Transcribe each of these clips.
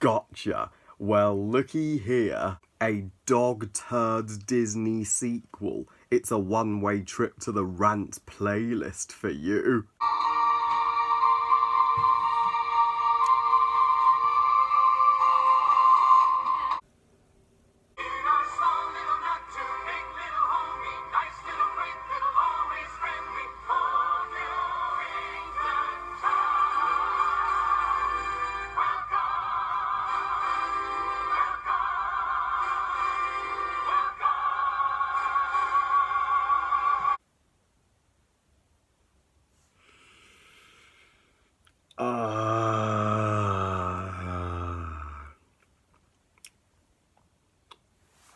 Gotcha. Well, looky here. A dog turd Disney sequel. It's a one-way trip to the rant playlist for you.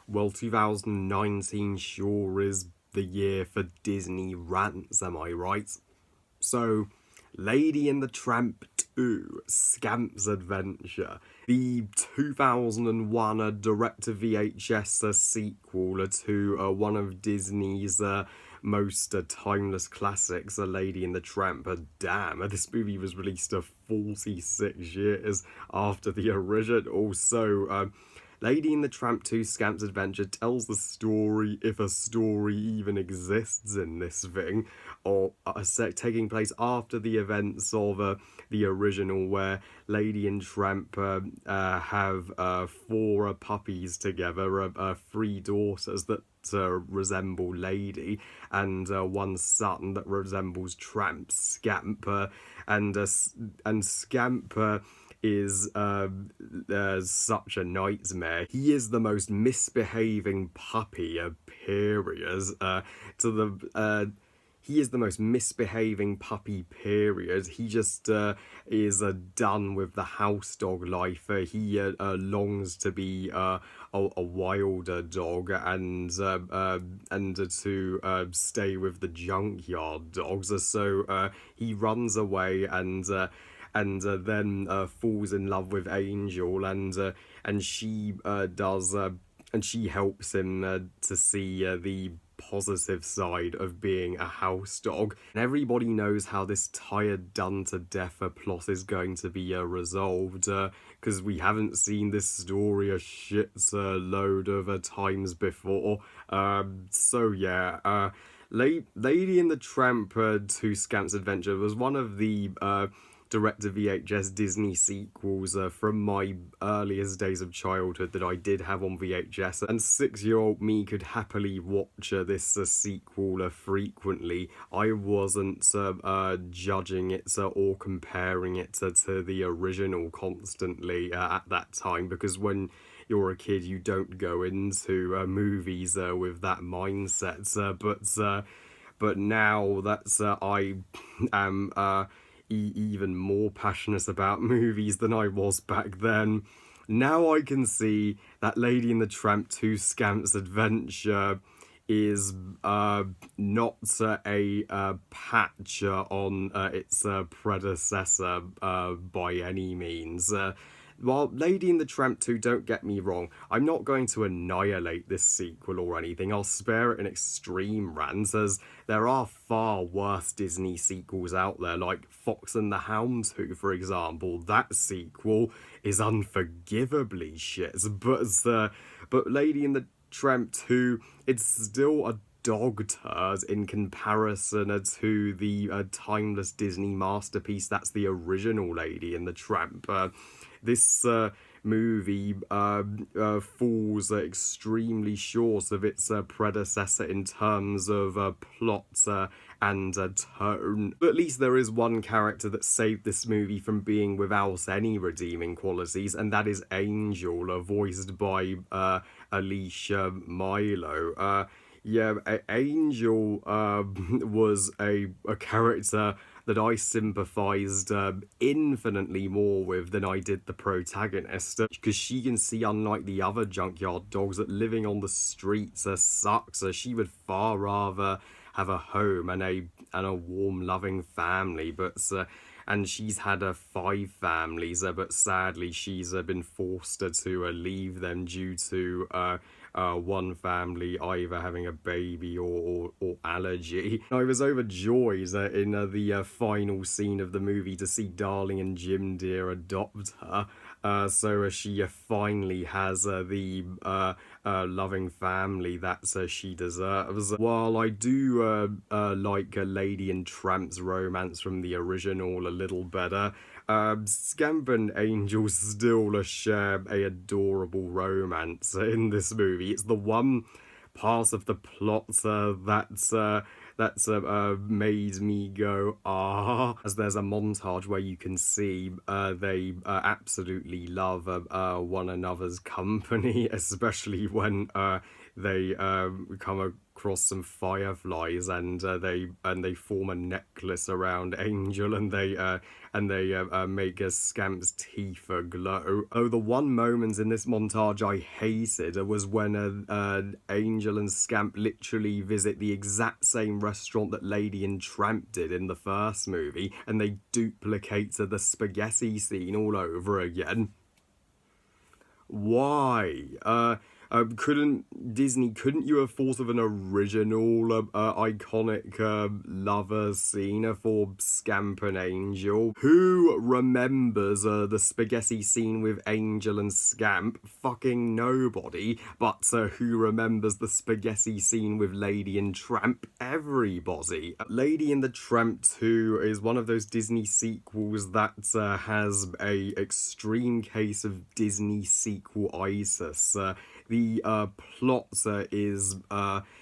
Well, 2019 sure is the year for Disney rants, am I right? So, Lady and the Tramp 2, Scamp's Adventure, the 2001 direct-to-VHS sequel to one of Disney's most timeless classics, A Lady and the Tramp. Damn, this movie was released 46 years after the original, so Lady and the Tramp 2 Scamp's Adventure tells the story, if a story even exists in this thing, or taking place after the events of the original, where Lady and Tramp have 4 puppies together, 3 daughters that resemble Lady, and 1 son that resembles Tramp, Scamp, and Scamp is such a nightmare. He is the most misbehaving puppy, period. He is the most misbehaving puppy, period. He just is done with the house dog life. He longs to be a wilder dog and to stay with the junkyard dogs. So he runs away and then falls in love with Angel, and she helps him to see the positive side of being a house dog. And everybody knows how this tired, done to death plot is going to be resolved, because we haven't seen this story a shit load of times before. So yeah, Lady and the Tramp 2 Scamp's Adventure was one of the direct-to-VHS Disney sequels from my earliest days of childhood that I did have on VHS, and 6-year-old me could happily watch this sequel frequently. I wasn't judging it or comparing it to the original constantly at that time, because when you're a kid you don't go into movies with that mindset, but now that's I am even more passionate about movies than I was back then. Now I can see that Lady and the Tramp 2 Scamp's Adventure is not a patch on its predecessor by any means. While Lady and the Tramp 2, don't get me wrong, I'm not going to annihilate this sequel or anything. I'll spare it an extreme rant, as there are far worse Disney sequels out there, like Fox and the Hound 2, for example. That sequel is unforgivably shit, but Lady and the Tramp 2, it's still a dog turd in comparison to the timeless Disney masterpiece that's the original Lady and the Tramp. This movie falls extremely short of its predecessor in terms of plot and tone. But at least there is one character that saved this movie from being without any redeeming qualities, and that is Angel, voiced by Alicia Milo. Yeah, Angel was a character that I sympathised infinitely more with than I did the protagonist, because she can see, unlike the other junkyard dogs, that living on the streets sucks. She would far rather have a home and a warm, loving family, and she's had 5 families, but sadly she's been forced to leave them due to one family either having a baby or allergy. I was overjoyed in the final scene of the movie to see Darling and Jim Dear adopt her. So she finally has the loving family that she deserves. While I do like Lady and Tramp's romance from the original a little better, Scamp and Angel still share a adorable romance in this movie. It's the one part of the plot that's made me go ah, as there's a montage where you can see they absolutely love one another's company, especially when they come across some fireflies and they form a necklace around Angel, and they make Scamp's teeth glow. Oh, the one moment in this montage I hated was when Angel and Scamp literally visit the exact same restaurant that Lady and Tramp did in the first movie, and they duplicate the spaghetti scene all over again. Why? Couldn't you have thought of an original, iconic lover scene for Scamp and Angel? Who remembers the spaghetti scene with Angel and Scamp? Fucking nobody. But who remembers the spaghetti scene with Lady and Tramp? Everybody. Lady and the Tramp 2 is one of those Disney sequels that has a extreme case of Disney sequelitis. The plot is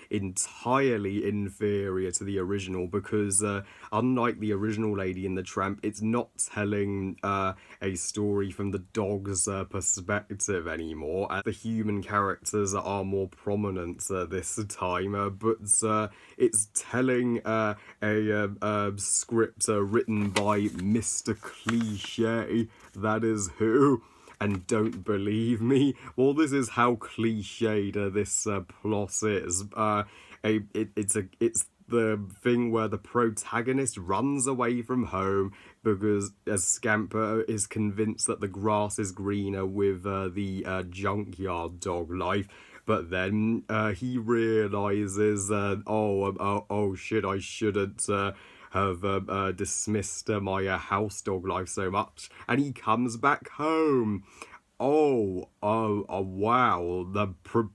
entirely inferior to the original because, unlike the original Lady and the Tramp, it's not telling a story from the dog's perspective anymore. The human characters are more prominent this time, but it's telling a script written by Mr. Cliche, that is who. And don't believe me? Well, this is how cliched this plot is. It's the thing where the protagonist runs away from home because as Scamper is convinced that the grass is greener with the junkyard dog life. But then he realizes, oh shit, I shouldn't have dismissed my house dog life so much, and he comes back home. Wow, the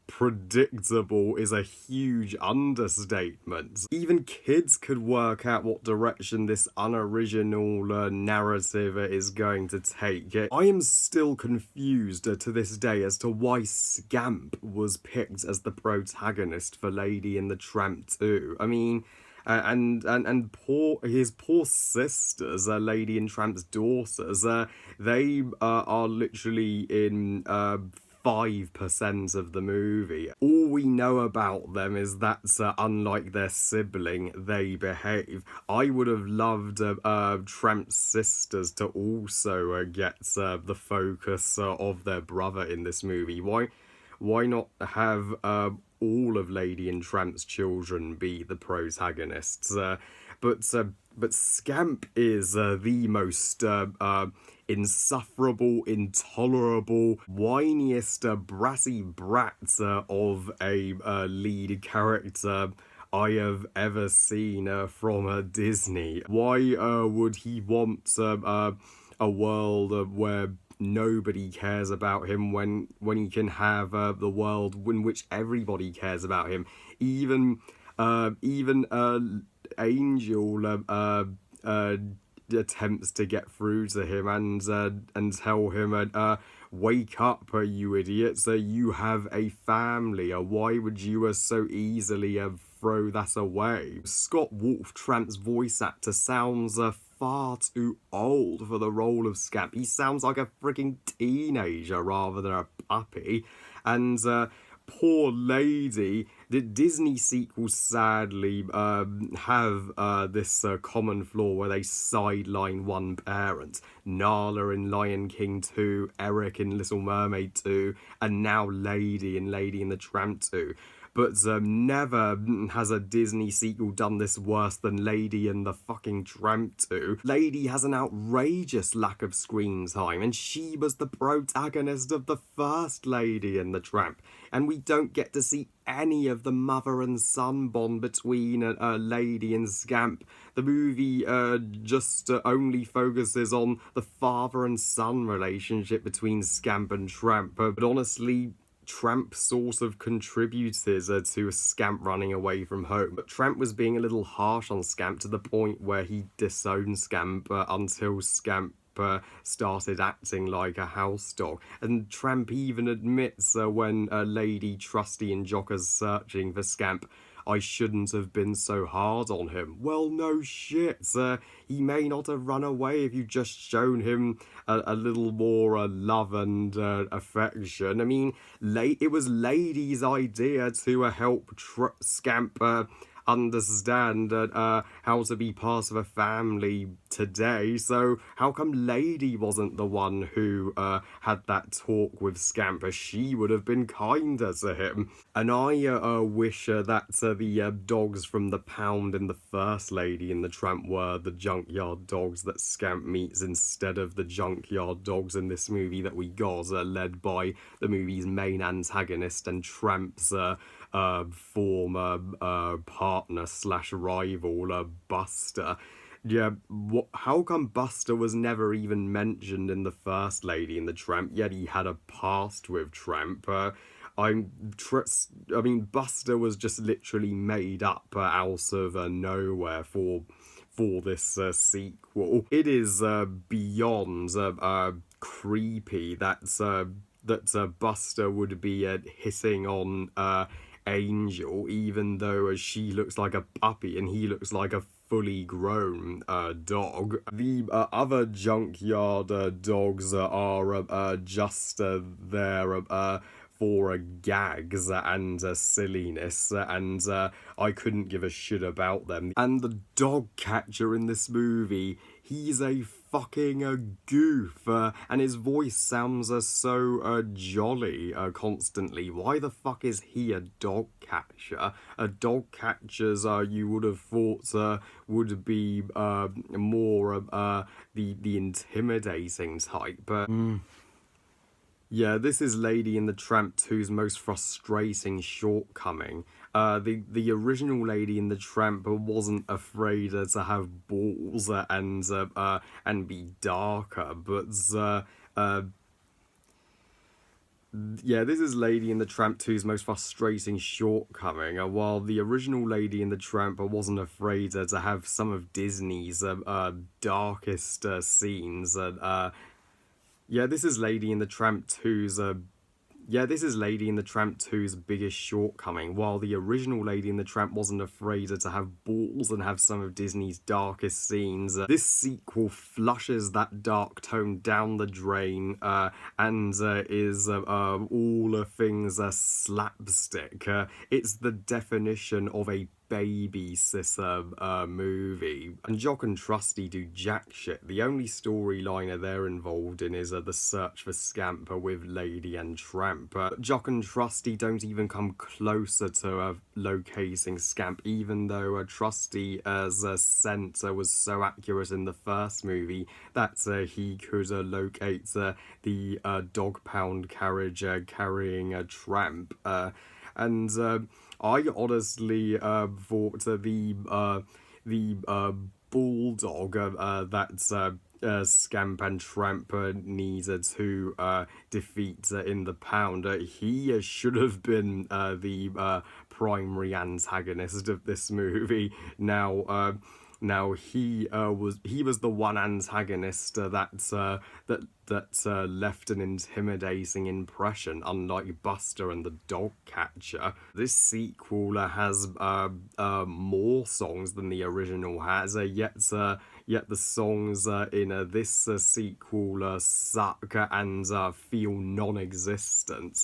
predictable is a huge understatement. Even kids could work out what direction this unoriginal narrative is going to take. I am still confused to this day as to why Scamp was picked as the protagonist for Lady and the Tramp 2. I mean, and his poor sisters, Lady and Tramp's daughters, they are literally in 5% of the movie. All we know about them is that unlike their sibling, they behave. I would have loved Tramp's sisters to also get the focus of their brother in this movie. Why not have all of Lady and Tramp's children be the protagonists? But Scamp is the most insufferable, intolerable, whiniest, brassy brat of a lead character I have ever seen from Disney. Why would he want a world where nobody cares about him when he can have the world in which everybody cares about him? Even Angel attempts to get through to him and tell him, wake up, you idiots, you have a family. Why would you so easily throw that away? Scott Wolf, Tramp's voice actor, sounds far too old for the role of Scamp. He sounds like a freaking teenager rather than a puppy. And poor Lady, the Disney sequels sadly have this common flaw where they sideline one parent. Nala in Lion King 2, Eric in Little Mermaid 2, and now Lady in Lady and the Tramp 2. But never has a Disney sequel done this worse than Lady and the fucking Tramp 2. Lady has an outrageous lack of screen time, and she was the protagonist of the first Lady and the Tramp. And we don't get to see any of the mother and son bond between Lady and Scamp. The movie just only focuses on the father and son relationship between Scamp and Tramp. But honestly, Tramp sort of contributed to Scamp running away from home. But Tramp was being a little harsh on Scamp to the point where he disowned Scamp until Scamp started acting like a house dog. And Tramp even admits when Lady, Trusty, and Jock are searching for Scamp, I shouldn't have been so hard on him. Well, no shit. He may not have run away if you just shown him a little more love and affection. I mean, it was Lady's idea to help Scamp understand how to be part of a family today. So how come Lady wasn't the one who had that talk with Scamp? She would have been kinder to him. And I wish that the dogs from the pound in the first Lady and the Tramp were the junkyard dogs that Scamp meets instead of the junkyard dogs in this movie that we got, led by the movie's main antagonist and Tramp's former partner slash rival, Buster. Yeah, how come Buster was never even mentioned in the first Lady and the Tramp, yet he had a past with Tramp? I mean, Buster was just literally made up out of nowhere for this sequel. It is beyond creepy that Buster would be hitting on Angel, even though she looks like a puppy and he looks like a fully grown dog. The other junkyard dogs are just there for gags and silliness, and I couldn't give a shit about them. And the dog catcher in this movie, he's a fucking goof, and his voice sounds so jolly constantly. Why the fuck is he a dog catcher? Dog catchers you would have thought would be more the intimidating type. Yeah, this is Lady and the Tramp 2's most frustrating shortcoming. The original Lady and the Tramp wasn't afraid to have balls and be darker, but yeah, this is Lady and the Tramp 2's most frustrating shortcoming. While the original Lady and the Tramp wasn't afraid to have some of Disney's darkest scenes. Yeah, this is Lady and the Tramp 2's biggest shortcoming. While the original Lady and the Tramp wasn't afraid to have balls and have some of Disney's darkest scenes, this sequel flushes that dark tone down the drain and is all things slapstick. It's the definition of a babysitter movie. And Jock and Trusty do jack shit. The only storyline they're involved in is the search for Scamp with Lady and Tramp. Jock and Trusty don't even come closer to locating Scamp, even though Trusty's scent was so accurate in the first movie that he could locate the dog pound carriage carrying a Tramp. And I honestly thought the bulldog that Scamp and Tramp needed to defeat in the pound, he should have been the primary antagonist of this movie. Now he was the one antagonist that left an intimidating impression, unlike Buster and the dog catcher. This sequel has more songs than the original has, yet the songs in this sequel suck and feel non-existent.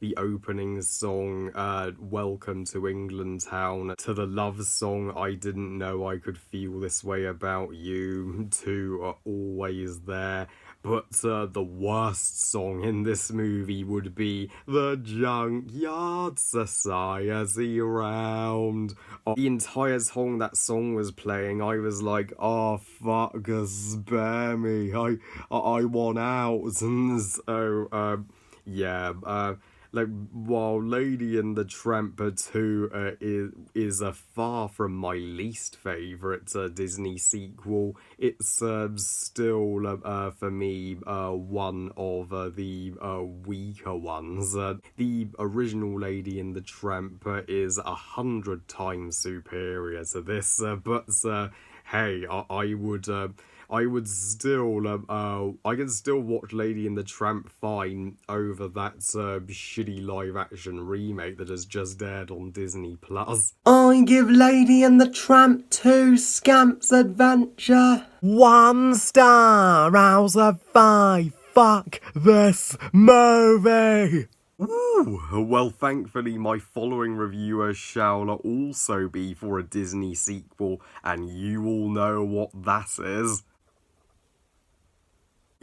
The opening song, Welcome to England Town, to the love song, I Didn't Know I Could Feel This Way About You, to Always There. But the worst song in this movie would be the Junkyard Society Round. The entire time that song was playing, I was like, oh fuck, spare me, I want out. And so, yeah, Like, while Lady and the Tramp 2 is far from my least favourite Disney sequel, it's still, for me, one of the weaker ones. The original Lady and the Tramp is 100 times superior to this, but hey, I would still, I can still watch Lady and the Tramp fine over that shitty live action remake that has just aired on Disney Plus. I give Lady and the Tramp 2 Scamp's Adventure 1 star out of 5. Fuck this movie! Ooh, well, thankfully, my following reviewer shall also be for a Disney sequel, and you all know what that is.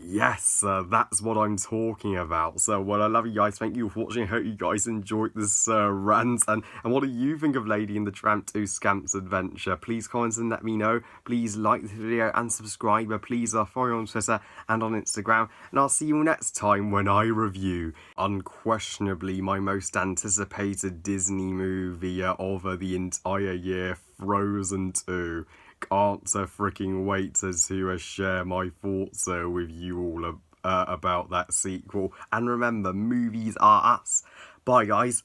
Yes, that's what I'm talking about. So, well, I love you guys. Thank you for watching. I hope you guys enjoyed this rant. And what do you think of Lady and the Tramp 2 Scamp's Adventure? Please comment and let me know. Please like the video and subscribe. Please follow me on Twitter and on Instagram. And I'll see you next time when I review, unquestionably, my most anticipated Disney movie of the entire year, Frozen 2. Can't freaking wait to share my thoughts with you all about that sequel. And remember, movies are us. Bye, guys.